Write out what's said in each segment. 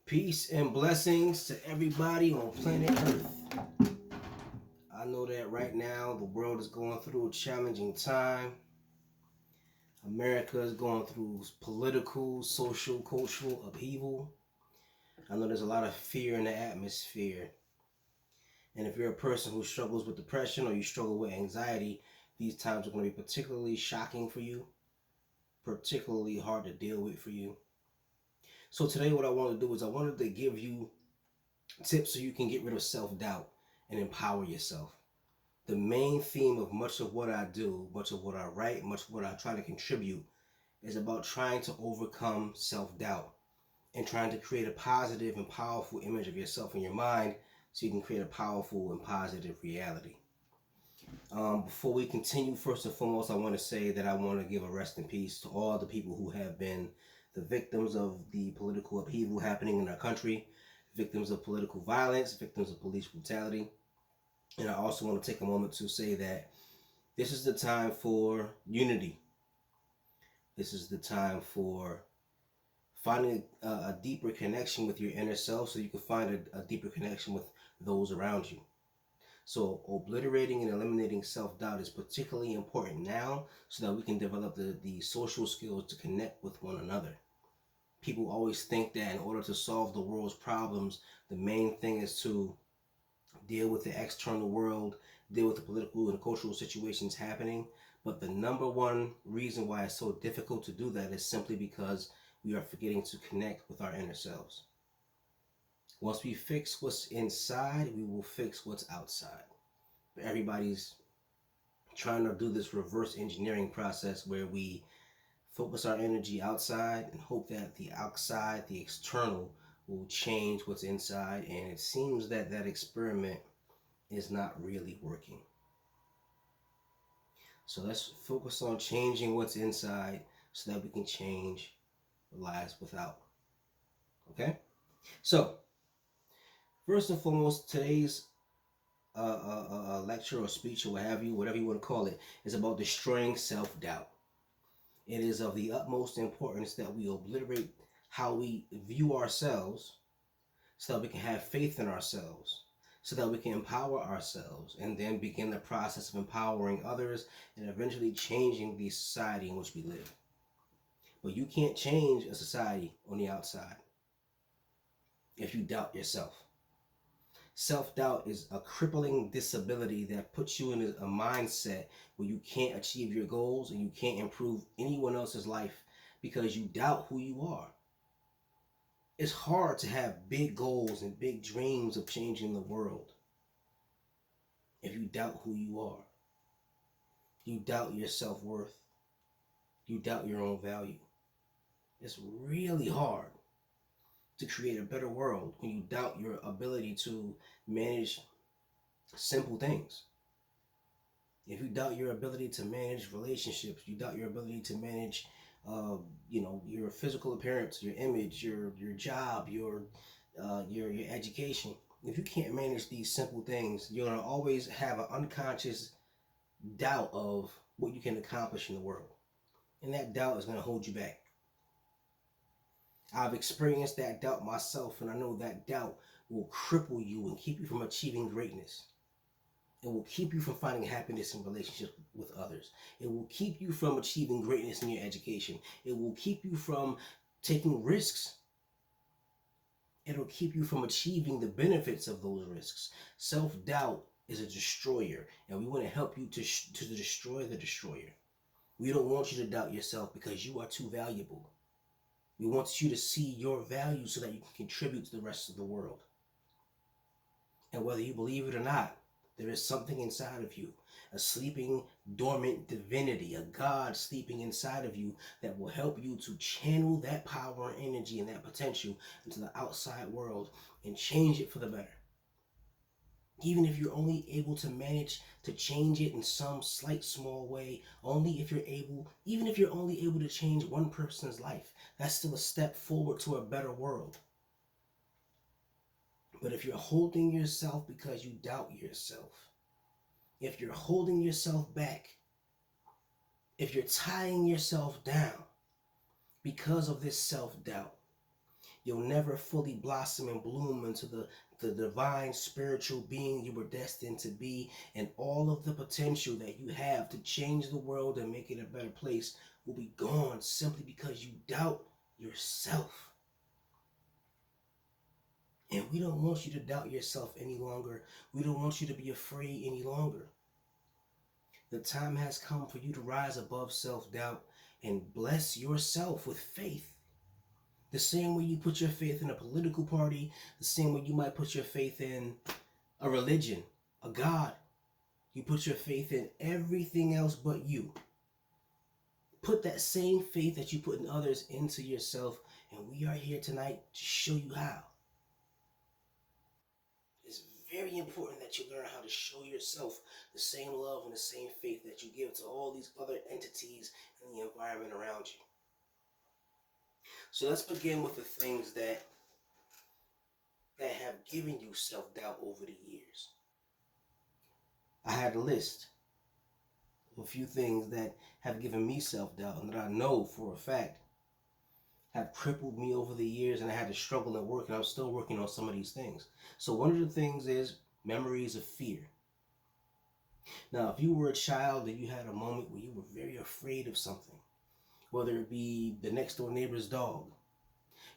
Peace and blessings to everybody on planet Earth. I know that right now the world is going through a challenging time. America is going through political, social, cultural upheaval. I know there's a lot of fear in the atmosphere. And if you're a person who struggles with depression or you struggle with anxiety, these times are going to be particularly shocking for you, particularly hard to deal with for you. So today what I want to do is I wanted to give you tips so you can get rid of self-doubt and empower yourself. The main theme of much of what I do, much of what I write, much of what I try to contribute is about trying to overcome self-doubt and trying to create a positive and powerful image of yourself in your mind so you can create a powerful and positive reality. Before we continue, first and foremost, I want to say that I want to give a rest in peace to all the people who have been the victims of the political upheaval happening in our country, victims of political violence, victims of police brutality. And I also want to take a moment to say that this is the time for unity. This is the time for finding a deeper connection with your inner self so you can find a deeper connection with those around you. So obliterating and eliminating self-doubt is particularly important now so that we can develop the social skills to connect with one another. People always think that in order to solve the world's problems, the main thing is to deal with the external world, deal with the political and cultural situations happening. But the number one reason why it's so difficult to do that is simply because we are forgetting to connect with our inner selves. Once we fix what's inside, we will fix what's outside. Everybody's trying to do this reverse engineering process where we focus our energy outside and hope that the outside, the external, will change what's inside. And it seems that that experiment is not really working. So let's focus on changing what's inside so that we can change the lives without. Okay? So, first and foremost, today's lecture or speech or what have you, whatever you want to call it, is about destroying self-doubt. It is of the utmost importance that we obliterate how we view ourselves so that we can have faith in ourselves, so that we can empower ourselves and then begin the process of empowering others and eventually changing the society in which we live. But you can't change a society on the outside if you doubt yourself. Self-doubt is a crippling disability that puts you in a mindset where you can't achieve your goals and you can't improve anyone else's life because you doubt who you are. It's hard to have big goals and big dreams of changing the world if you doubt who you are. You doubt your self-worth. You doubt your own value. It's really hard to create a better world when you doubt your ability to manage simple things. If you doubt your ability to manage relationships, you doubt your ability to manage, your physical appearance, your image, your job, your education. If you can't manage these simple things, you're gonna always have an unconscious doubt of what you can accomplish in the world, and that doubt is gonna hold you back. I've experienced that doubt myself, and I know that doubt will cripple you and keep you from achieving greatness. It will keep you from finding happiness in relationships with others. It will keep you from achieving greatness in your education. It will keep you from taking risks. It'll keep you from achieving the benefits of those risks. Self-doubt is a destroyer, and we want to help you to destroy the destroyer. We don't want you to doubt yourself because you are too valuable. We want you to see your value so that you can contribute to the rest of the world. And whether you believe it or not, there is something inside of you, a sleeping, dormant divinity, a God sleeping inside of you that will help you to channel that power and energy and that potential into the outside world and change it for the better. Even if you're only able to manage to change it in some slight small way, even if you're only able to change one person's life, that's still a step forward to a better world. But if you're holding yourself because you doubt yourself, if you're holding yourself back, if you're tying yourself down because of this self-doubt, You'll never fully blossom and bloom into the divine spiritual being you were destined to be, and all of the potential that you have to change the world and make it a better place will be gone simply because you doubt yourself. And we don't want you to doubt yourself any longer. We don't want you to be afraid any longer. The time has come for you to rise above self-doubt and bless yourself with faith. The same way you put your faith in a political party, the same way you might put your faith in a religion, a God. You put your faith in everything else but you. Put that same faith that you put in others into yourself, and we are here tonight to show you how. It's very important that you learn how to show yourself the same love and the same faith that you give to all these other entities in the environment around you. So let's begin with the things that have given you self-doubt over the years. I had a list of a few things that have given me self-doubt and that I know for a fact have crippled me over the years, and I had to struggle and work, and I'm still working on some of these things. So one of the things is memories of fear. Now, if you were a child and you had a moment where you were very afraid of something, whether it be the next door neighbor's dog,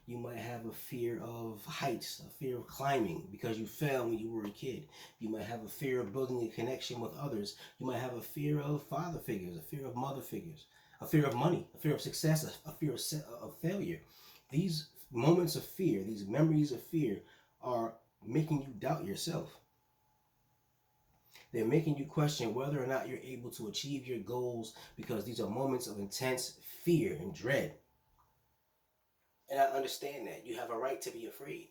you might have a fear of heights, a fear of climbing because you fell when you were a kid. You might have a fear of building a connection with others. You might have a fear of father figures, a fear of mother figures, a fear of money, a fear of success, a fear of failure. These moments of fear, these memories of fear are making you doubt yourself. They're making you question whether or not you're able to achieve your goals because these are moments of intense fear and dread. And I understand that. You have a right to be afraid.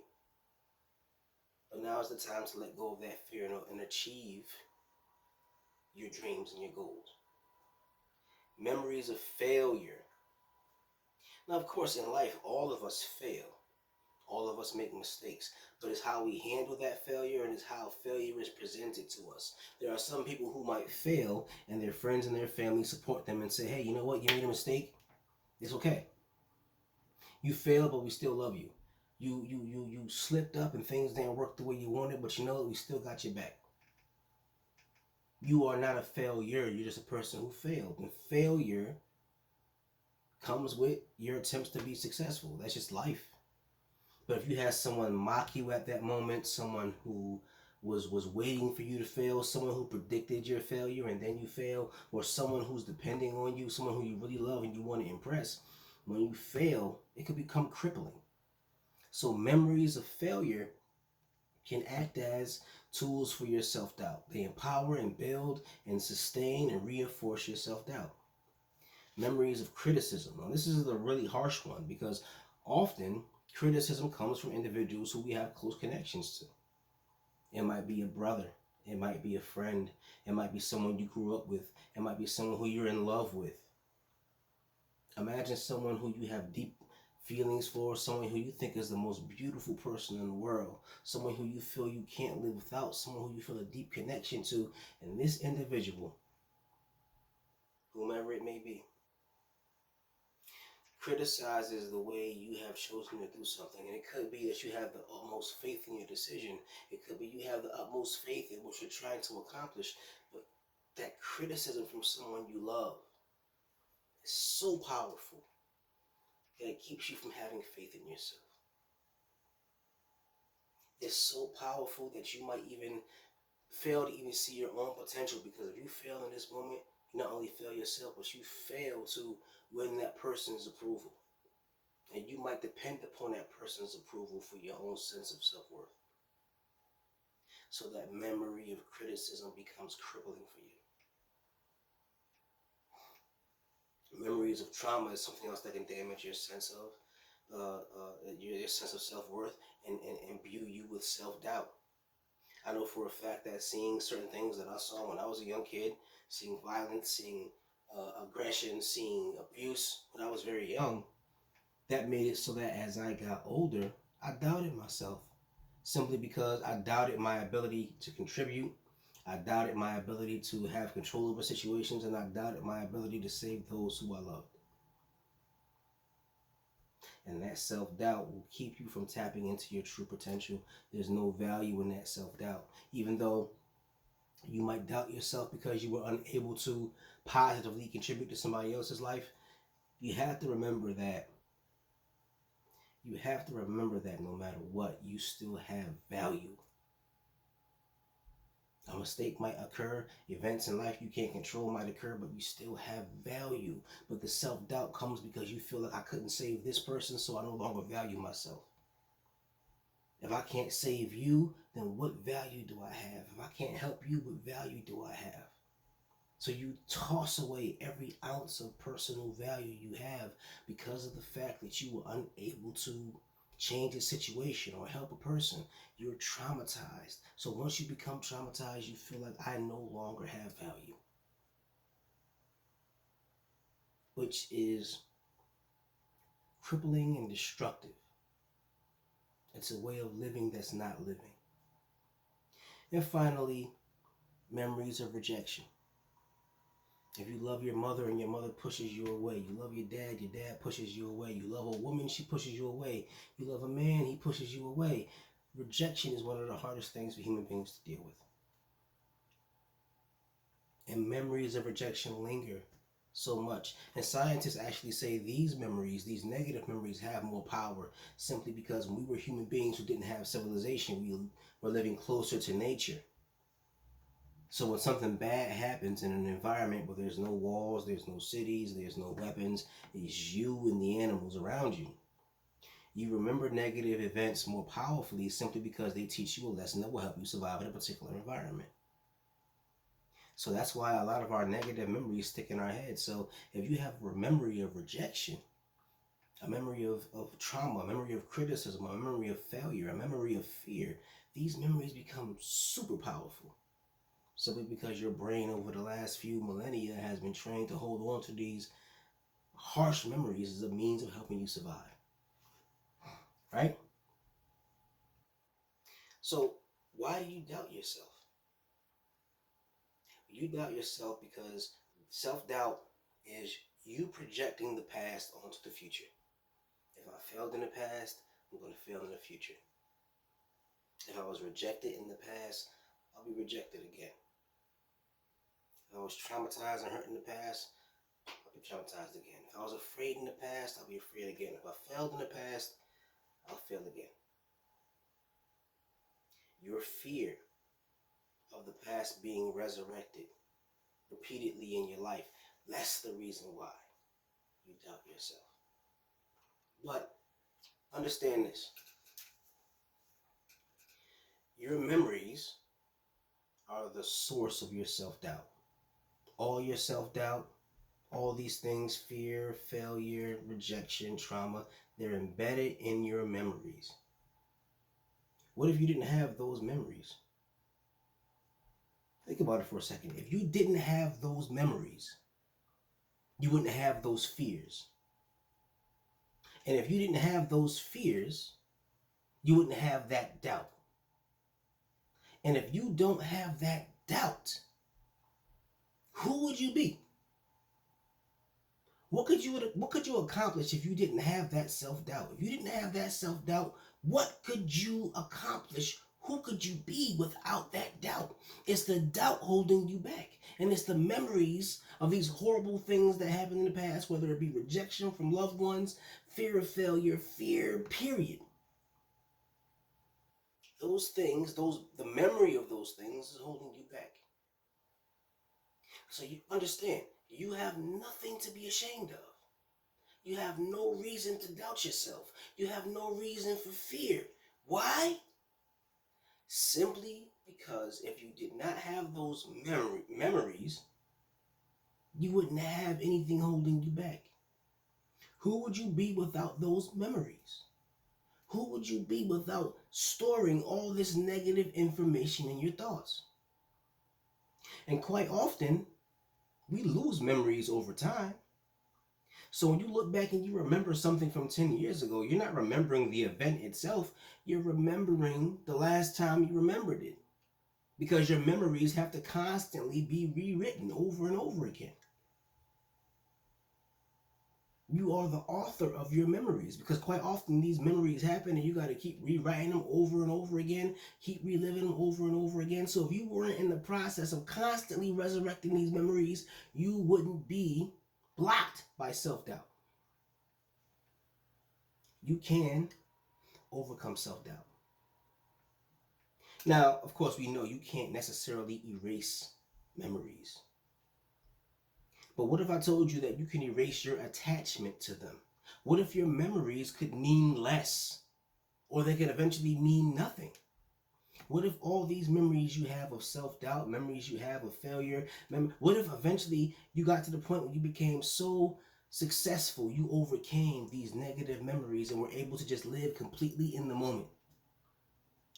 But now is the time to let go of that fear and achieve your dreams and your goals. Memories of failure. Now, of course, in life, all of us fail. All of us make mistakes. But it's how we handle that failure, and it's how failure is presented to us. There are some people who might fail, and their friends and their family support them and say, hey, you know what? You made a mistake. It's okay. You failed, but we still love you. You slipped up and things didn't work the way you wanted, but you know we still got your back. You are not a failure. You're just a person who failed. And failure comes with your attempts to be successful. That's just life. But if you had someone mock you at that moment, someone who was waiting for you to fail, someone who predicted your failure and then you fail, or someone who's depending on you, someone who you really love and you want to impress, when you fail, it could become crippling. So memories of failure can act as tools for your self-doubt. They empower and build and sustain and reinforce your self-doubt. Memories of criticism. Now, this is a really harsh one because often criticism comes from individuals who we have close connections to. It might be a brother. It might be a friend. It might be someone you grew up with. It might be someone who you're in love with. Imagine someone who you have deep feelings for, someone who you think is the most beautiful person in the world, someone who you feel you can't live without, someone who you feel a deep connection to, and this individual, whomever it may be, criticizes the way you have chosen to do something. And it could be that you have the utmost faith in your decision. It could be you have the utmost faith in what you're trying to accomplish, but that criticism from someone you love is so powerful that it keeps you from having faith in yourself. It's so powerful that you might even fail to even see your own potential, because if you fail in this moment, you not only fail yourself, but you fail to win that person's approval. And you might depend upon that person's approval for your own sense of self-worth. So that memory of criticism becomes crippling for you. Memories of trauma is something else that can damage your sense of your sense of self-worth and imbue you with self-doubt. I know for a fact that seeing certain things that I saw when I was a young kid, seeing violence, seeing aggression, seeing abuse when I was very young, that made it so that as I got older, I doubted myself. Simply because I doubted my ability to contribute, I doubted my ability to have control over situations, and I doubted my ability to save those who I loved. And that self-doubt will keep you from tapping into your true potential. There's no value in that self-doubt. Even though you might doubt yourself because you were unable to positively contribute to somebody else's life, you have to remember that. You have to remember that no matter what, you still have value. A mistake might occur, events in life you can't control might occur, but you still have value. But the self-doubt comes because you feel like I couldn't save this person, so I no longer value myself. If I can't save you, then what value do I have? If I can't help you, what value do I have? So you toss away every ounce of personal value you have because of the fact that you were unable to change a situation or help a person. You're traumatized. So once you become traumatized, you feel like I no longer have value, which is crippling and destructive. It's a way of living that's not living. And finally, memories of rejection. If you love your mother and your mother pushes you away, you love your dad pushes you away, you love a woman, she pushes you away, you love a man, he pushes you away. Rejection is one of the hardest things for human beings to deal with. And memories of rejection linger so much. And scientists actually say these memories, these negative memories, have more power simply because when we were human beings who didn't have civilization, we were living closer to nature. So when something bad happens in an environment where there's no walls, there's no cities, there's no weapons, it's you and the animals around you. You remember negative events more powerfully simply because they teach you a lesson that will help you survive in a particular environment. So that's why a lot of our negative memories stick in our head. So if you have a memory of rejection, a memory of trauma, a memory of criticism, a memory of failure, a memory of fear, these memories become super powerful. Simply because your brain over the last few millennia has been trained to hold on to these harsh memories as a means of helping you survive. Right? So why do you doubt yourself? You doubt yourself because self-doubt is you projecting the past onto the future. If I failed in the past, I'm going to fail in the future. If I was rejected in the past, I'll be rejected again. If I was traumatized and hurt in the past, I'll be traumatized again. If I was afraid in the past, I'll be afraid again. If I failed in the past, I'll fail again. Your fear of the past being resurrected repeatedly in your life, that's the reason why you doubt yourself. But understand this. Your memories are the source of your self-doubt. All your self-doubt, all these things, fear, failure, rejection, trauma, they're embedded in your memories. What if you didn't have those memories? Think about it for a second. If you didn't have those memories, you wouldn't have those fears. And if you didn't have those fears, you wouldn't have that doubt. And if you don't have that doubt, who would you be? What could you accomplish if you didn't have that self-doubt? If you didn't have that self-doubt, what could you accomplish? Who could you be without that doubt? It's the doubt holding you back. And it's the memories of these horrible things that happened in the past, whether it be rejection from loved ones, fear of failure, fear, period. Those things, the memory of those things is holding you back. So you understand, you have nothing to be ashamed of. You have no reason to doubt yourself. You have no reason for fear. Why? Simply because if you did not have those memories, you wouldn't have anything holding you back. Who would you be without those memories? Who would you be without storing all this negative information in your thoughts? And quite often, we lose memories over time. So when you look back and you remember something from 10 years ago, you're not remembering the event itself. You're remembering the last time you remembered it. Because your memories have to constantly be rewritten over and over again. You are the author of your memories, because quite often these memories happen and you got to keep rewriting them over and over again, keep reliving them over and over again. So if you weren't in the process of constantly resurrecting these memories, you wouldn't be blocked by self-doubt. You can overcome self-doubt. Now, of course, we know you can't necessarily erase memories. But what if I told you that you can erase your attachment to them? What if your memories could mean less? Or they could eventually mean nothing? What if all these memories you have of self-doubt, memories you have of failure, what if eventually you got to the point where you became so successful, you overcame these negative memories and were able to just live completely in the moment?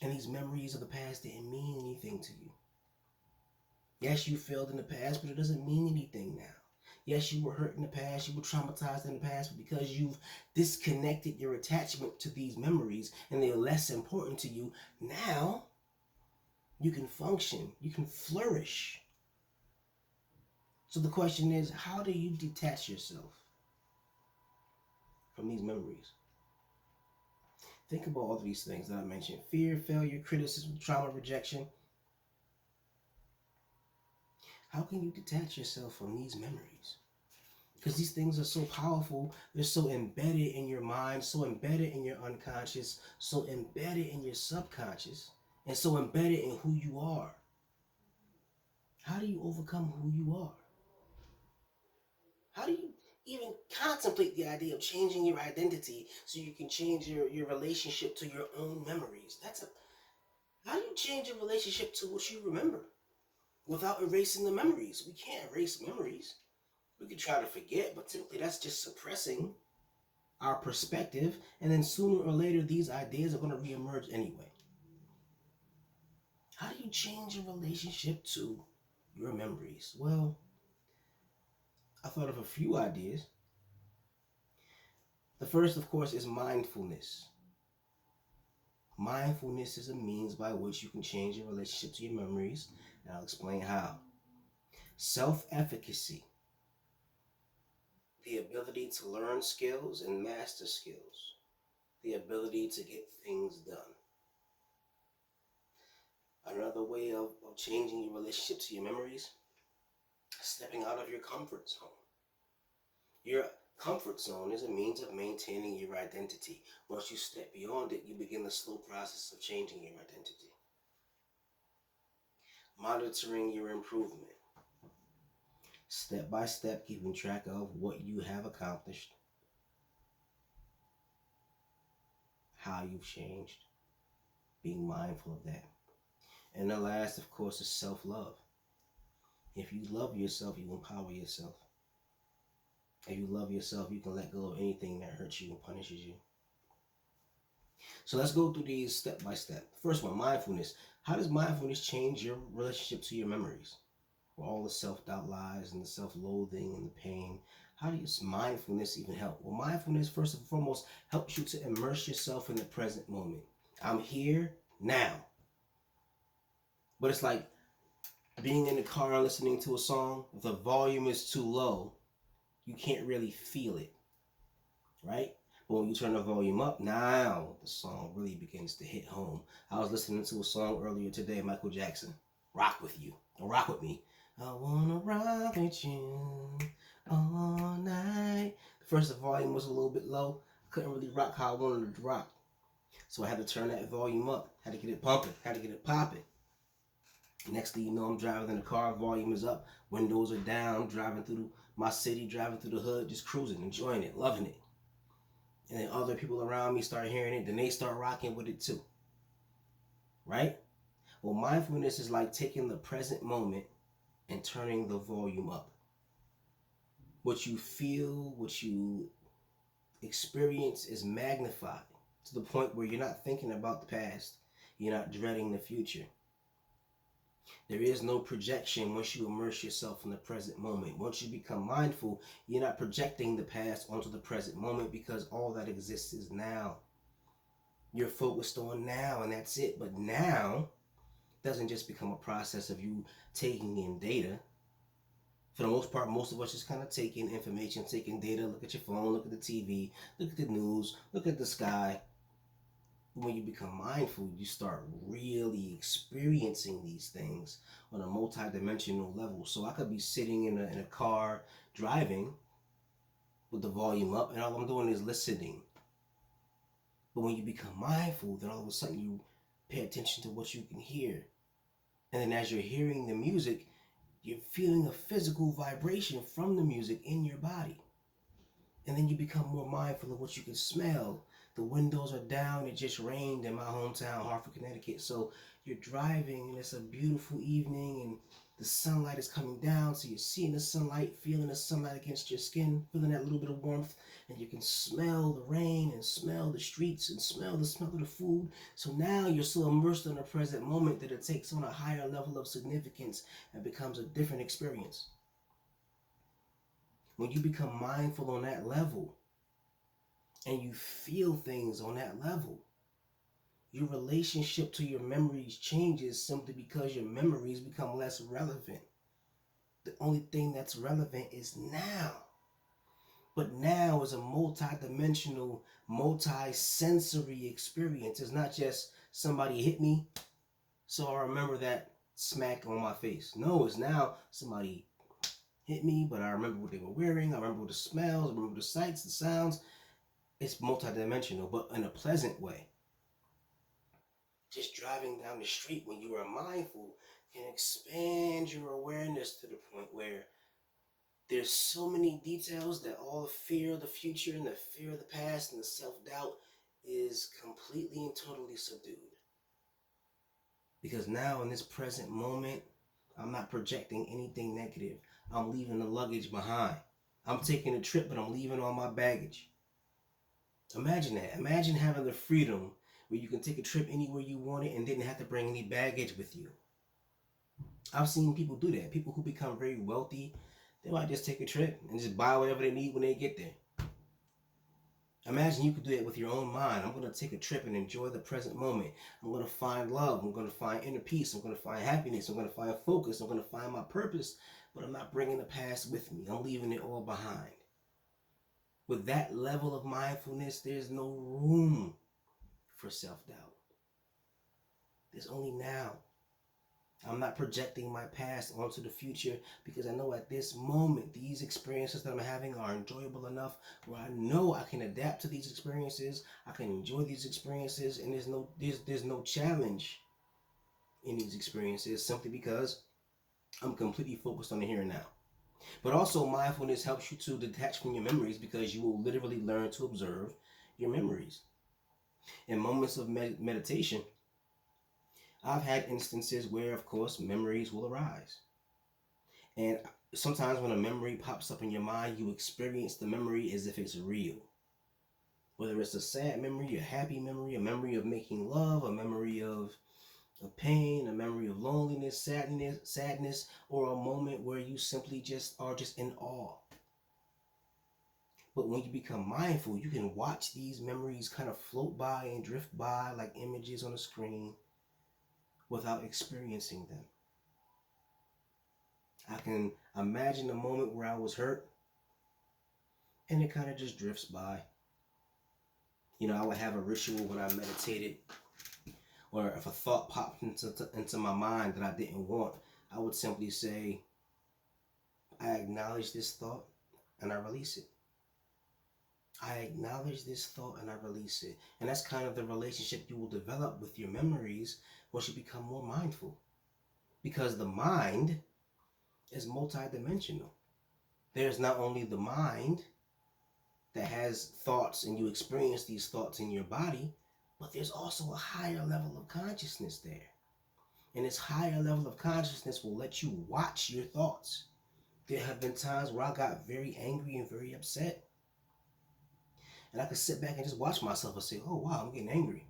And these memories of the past didn't mean anything to you. Yes, you failed in the past, but it doesn't mean anything now. Yes, you were hurt in the past, you were traumatized in the past, but because you've disconnected your attachment to these memories and they're less important to you, now you can function, you can flourish. So the question is, how do you detach yourself from these memories? Think about all these things that I mentioned: fear, failure, criticism, trauma, rejection. How can you detach yourself from these memories? Because these things are so powerful. They're so embedded in your mind, so embedded in your unconscious, so embedded in your subconscious, and so embedded in who you are. How do you overcome who you are? How do you even contemplate the idea of changing your identity so you can change your relationship to your own memories? How do you change your relationship to what you remember without erasing the memories? We can't erase memories. We could try to forget, but typically that's just suppressing our perspective, and then sooner or later these ideas are going to reemerge anyway. How do you change your relationship to your memories? Well, I thought of a few ideas. The first, of course, is mindfulness. Mindfulness is a means by which you can change your relationship to your memories, and I'll explain how. Self-efficacy, the ability to learn skills and master skills, the ability to get things done. Another way of changing your relationship to your memories: stepping out of your comfort zone. Your comfort zone is a means of maintaining your identity. Once you step beyond it, you begin the slow process of changing your identity. Monitoring your improvement. Step by step, keeping track of what you have accomplished, how you've changed, being mindful of that. And the last, of course, is self-love. If you love yourself, you empower yourself. If you love yourself, you can let go of anything that hurts you and punishes you. So let's go through these step by step. First one, mindfulness. How does mindfulness change your relationship to your memories? Where all the self-doubt lies and the self-loathing and the pain. How does mindfulness even help? Well, mindfulness, first and foremost, helps you to immerse yourself in the present moment. I'm here now. But it's like being in the car listening to a song. If the volume is too low, you can't really feel it, right? But when you turn the volume up, now the song really begins to hit home. I was listening to a song earlier today, Michael Jackson, Rock With You, or Rock With Me. I wanna rock with you all night. First, the volume was a little bit low. I couldn't really rock how I wanted it to rock. So I had to turn that volume up, had to get it pumping, had to get it popping. Next thing you know, I'm driving in the car, volume is up, windows are down, driving through my city, driving through the hood, just cruising, enjoying it, loving it. And then other people around me start hearing it, then they start rocking with it too. Right? Well, mindfulness is like taking the present moment and turning the volume up. What you feel, what you experience is magnified to the point where you're not thinking about the past. You're not dreading the future. There is no projection once you immerse yourself in the present moment. Once you become mindful, you're not projecting the past onto the present moment because all that exists is now. You're focused on now and that's it. But now doesn't just become a process of you taking in data. For the most part, most of us just kind of taking information, taking data, look at your phone, look at the TV, look at the news, look at the sky. When you become mindful, you start really experiencing these things on a multi-dimensional level. So I could be sitting in a car driving with the volume up, and all I'm doing is listening. But when you become mindful, then all of a sudden you pay attention to what you can hear. And then as you're hearing the music, you're feeling a physical vibration from the music in your body. And then you become more mindful of what you can smell. The windows are down. It just rained in my hometown, Hartford, Connecticut. So you're driving and it's a beautiful evening and the sunlight is coming down. So you're seeing the sunlight, feeling the sunlight against your skin, feeling that little bit of warmth. And you can smell the rain and smell the streets and smell the smell of the food. So now you're so immersed in the present moment that it takes on a higher level of significance and becomes a different experience. When you become mindful on that level and you feel things on that level, your relationship to your memories changes simply because your memories become less relevant. The only thing that's relevant is now. But now is a multi-dimensional, multi-sensory experience. It's not just somebody hit me, so I remember that smack on my face. No, it's now somebody hit me, but I remember what they were wearing. I remember the smells. I remember the sights, the sounds. It's multidimensional, but in a pleasant way. Just driving down the street when you are mindful can expand your awareness to the point where there's so many details that all the fear of the future and the fear of the past and the self-doubt is completely and totally subdued. Because now in this present moment, I'm not projecting anything negative. I'm leaving the luggage behind. I'm taking a trip, but I'm leaving all my baggage. Imagine that. Imagine having the freedom where you can take a trip anywhere you want it and didn't have to bring any baggage with you. I've seen people do that. People who become very wealthy, they might just take a trip and just buy whatever they need when they get there. Imagine you could do that with your own mind. I'm going to take a trip and enjoy the present moment. I'm going to find love. I'm going to find inner peace. I'm going to find happiness. I'm going to find focus. I'm going to find my purpose. But I'm not bringing the past with me. I'm leaving it all behind. With that level of mindfulness, there's no room for self-doubt. There's only now. I'm not projecting my past onto the future because I know at this moment these experiences that I'm having are enjoyable enough where I know I can adapt to these experiences, I can enjoy these experiences, and there's no challenge in these experiences simply because I'm completely focused on the here and now. But also mindfulness helps you to detach from your memories because you will literally learn to observe your memories. In moments of meditation, I've had instances where, of course, memories will arise. And sometimes when a memory pops up in your mind, you experience the memory as if it's real. Whether it's a sad memory, a happy memory, a memory of making love, a memory of pain, a memory of loneliness, sadness, or a moment where you simply just are just in awe. But when you become mindful, you can watch these memories kind of float by and drift by like images on a screen without experiencing them. I can imagine a moment where I was hurt and it kind of just drifts by. You know, I would have a ritual when I meditated, or if a thought popped into my mind that I didn't want, I would simply say, I acknowledge this thought and I release it. I acknowledge this thought and I release it. And that's kind of the relationship you will develop with your memories once you become more mindful. Because the mind is multidimensional. There's not only the mind that has thoughts and you experience these thoughts in your body, but there's also a higher level of consciousness there. And this higher level of consciousness will let you watch your thoughts. There have been times where I got very angry and very upset. And I could sit back and just watch myself and say, oh wow, I'm getting angry.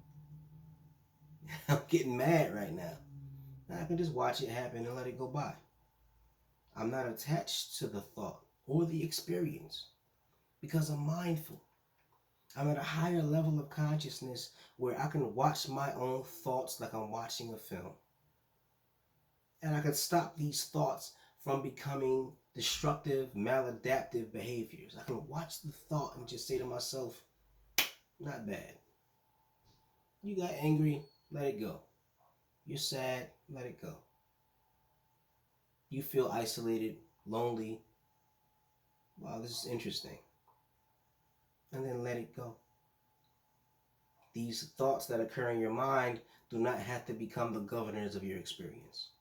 I'm getting mad right now. And I can just watch it happen and let it go by. I'm not attached to the thought or the experience because I'm mindful. I'm at a higher level of consciousness where I can watch my own thoughts like I'm watching a film. And I can stop these thoughts from becoming destructive, maladaptive behaviors. I can watch the thought and just say to myself, not bad. You got angry, let it go. You're sad, let it go. You feel isolated, lonely. Wow, this is interesting. And then let it go. These thoughts that occur in your mind do not have to become the governors of your experience.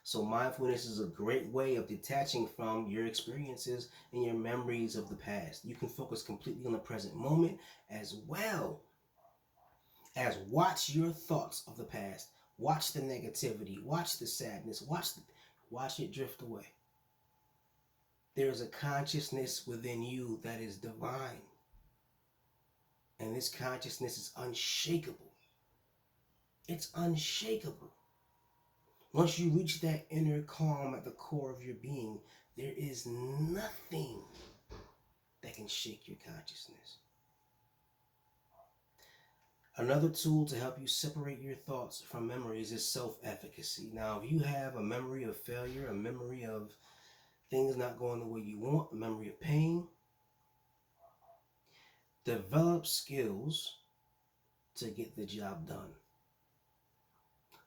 So mindfulness is a great way of detaching from your experiences and your memories of the past. You can focus completely on the present moment as well as watch your thoughts of the past. Watch the negativity, watch the sadness, watch it drift away. There is a consciousness within you that is divine. And this consciousness is unshakable. It's unshakable. Once you reach that inner calm at the core of your being, there is nothing that can shake your consciousness. Another tool to help you separate your thoughts from memories is self-efficacy. Now, if you have a memory of failure, a memory of things not going the way you want, a memory of pain, develop skills to get the job done.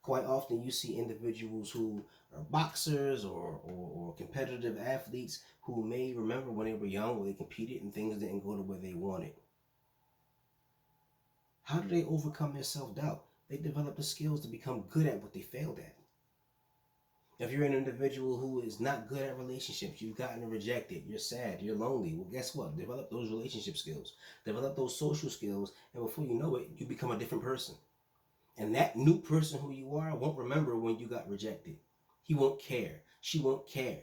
Quite often you see individuals who are boxers or competitive athletes who may remember when they were young, when they competed and things didn't go the way they wanted. How do they overcome their self-doubt? They develop the skills to become good at what they failed at. If you're an individual who is not good at relationships, you've gotten rejected, you're sad, you're lonely, well, guess what? Develop those relationship skills. Develop those social skills, and before you know it, you become a different person. And that new person who you are won't remember when you got rejected. He won't care. She won't care.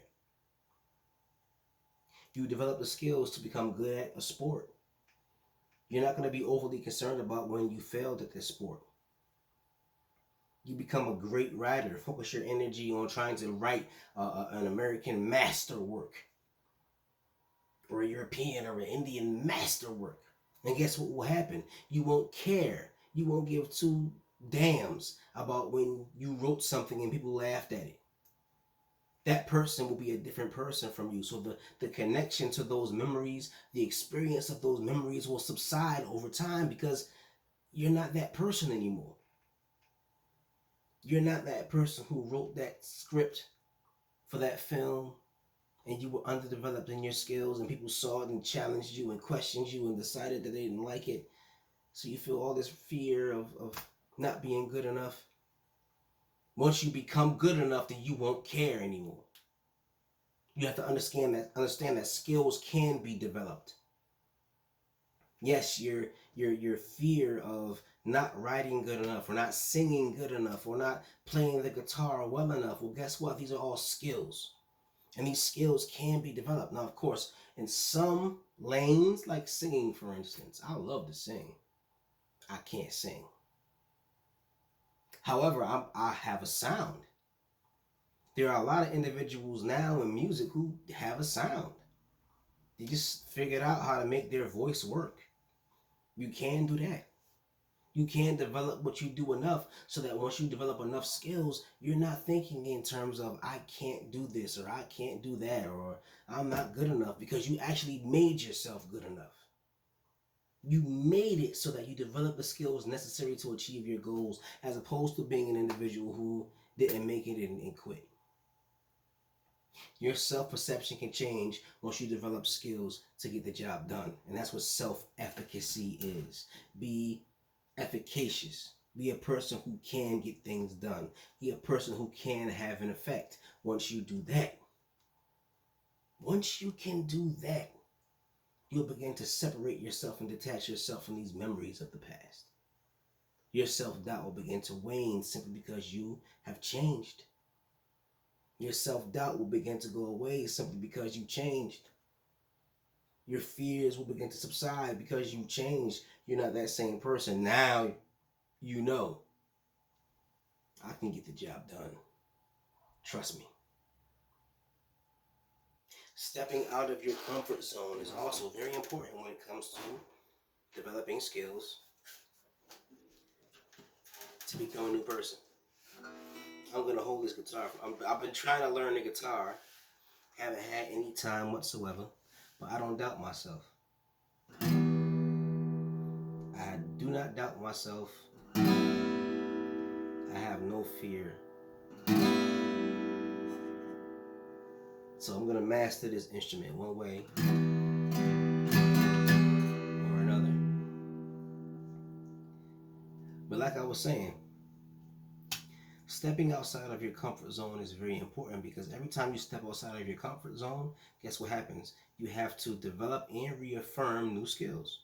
You develop the skills to become good at a sport. You're not going to be overly concerned about when you failed at this sport. You become a great writer. Focus your energy on trying to write an American masterwork, or a European or an Indian masterwork. And guess what will happen? You won't care. You won't give two damns about when you wrote something and people laughed at it. That person will be a different person from you. So the connection to those memories, the experience of those memories will subside over time because you're not that person anymore. You're not that person who wrote that script for that film and you were underdeveloped in your skills and people saw it and challenged you and questioned you and decided that they didn't like it. So you feel all this fear of not being good enough. Once you become good enough, then you won't care anymore. You have to understand that skills can be developed. Yes, your fear of not writing good enough or not singing good enough or not playing the guitar well enough. Well, guess what? These are all skills. And these skills can be developed. Now, of course, in some lanes, like singing, for instance, I love to sing. I can't sing. However, I have a sound. There are a lot of individuals now in music who have a sound. They just figured out how to make their voice work. You can do that. You can develop what you do enough so that once you develop enough skills, you're not thinking in terms of I can't do this or I can't do that or I'm not good enough, because you actually made yourself good enough. You made it so that you develop the skills necessary to achieve your goals, as opposed to being an individual who didn't make it and quit. Your self-perception can change once you develop skills to get the job done. And that's what self-efficacy is. Be efficacious. Be a person who can get things done. Be a person who can have an effect. Once you do that, once you can do that, you'll begin to separate yourself and detach yourself from these memories of the past. Your self-doubt will begin to wane simply because you have changed. Your self-doubt will begin to go away simply because you changed. Your fears will begin to subside because you changed. You're not that same person. Now you know, I can get the job done. Trust me. Stepping out of your comfort zone is also very important when it comes to developing skills to become a new person. I'm going to hold this guitar. I've been trying to learn the guitar Haven't had any time whatsoever, but I don't doubt myself. I do not doubt myself. I have no fear. So I'm going to master this instrument one way or another. But like I was saying, stepping outside of your comfort zone is very important, because every time you step outside of your comfort zone, guess what happens? You have to develop and reaffirm new skills.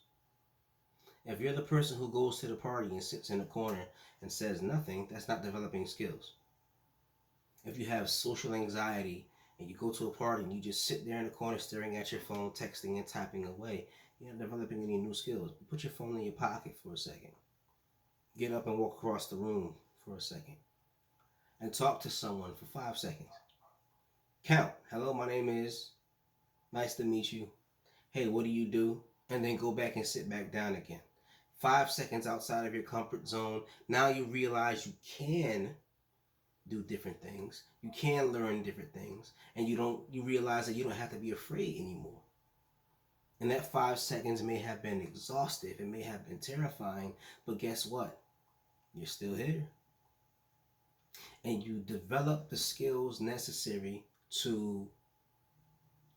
If you're the person who goes to the party and sits in the corner and says nothing, that's not developing skills. If you have social anxiety and you go to a party and you just sit there in the corner staring at your phone, texting and typing away, you're not developing any new skills. Put your phone in your pocket for a second. Get up and walk across the room for a second. And talk to someone for 5 seconds. Count. Hello, my name is. Nice to meet you. Hey, what do you do? And then go back and sit back down again. 5 seconds outside of your comfort zone. Now you realize you can do different things. You can learn different things. And you realize that you don't have to be afraid anymore. And that 5 seconds may have been exhaustive. It may have been terrifying. But guess what? You're still here. And you develop the skills necessary to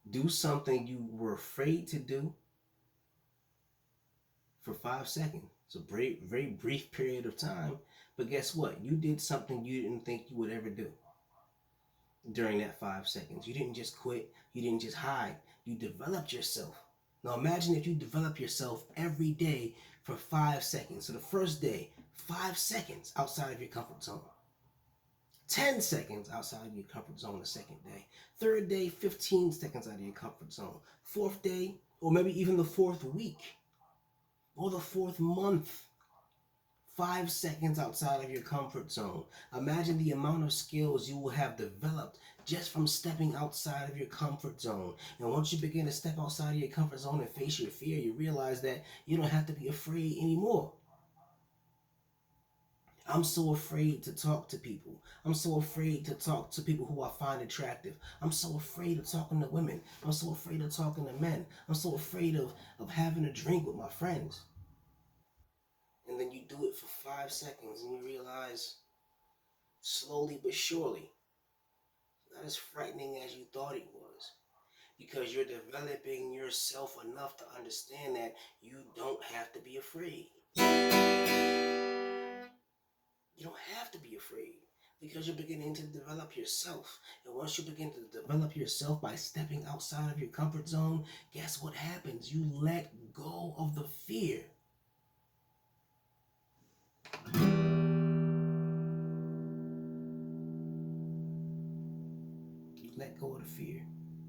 do something you were afraid to do for 5 seconds. It's a very, very brief period of time. But guess what? You did something you didn't think you would ever do during that 5 seconds. You didn't just quit. You didn't just hide. You developed yourself. Now imagine if you develop yourself every day for 5 seconds. So the first day, 5 seconds outside of your comfort zone. 10 seconds outside of your comfort zone the second day. Third day, 15 seconds out of your comfort zone. Fourth day, or maybe even the fourth week, or the fourth month, 5 seconds outside of your comfort zone. Imagine the amount of skills you will have developed just from stepping outside of your comfort zone. And once you begin to step outside of your comfort zone and face your fear, you realize that you don't have to be afraid anymore. I'm so afraid to talk to people. I'm so afraid to talk to people who I find attractive. I'm so afraid of talking to women. I'm so afraid of talking to men. I'm so afraid of having a drink with my friends. And then you do it for 5 seconds and you realize, slowly but surely, not as frightening as you thought it was. Because you're developing yourself enough to understand that you don't have to be afraid. You don't have to be afraid, because you're beginning to develop yourself. And once you begin to develop yourself by stepping outside of your comfort zone, guess what happens? You let go of the fear. You let go of the fear.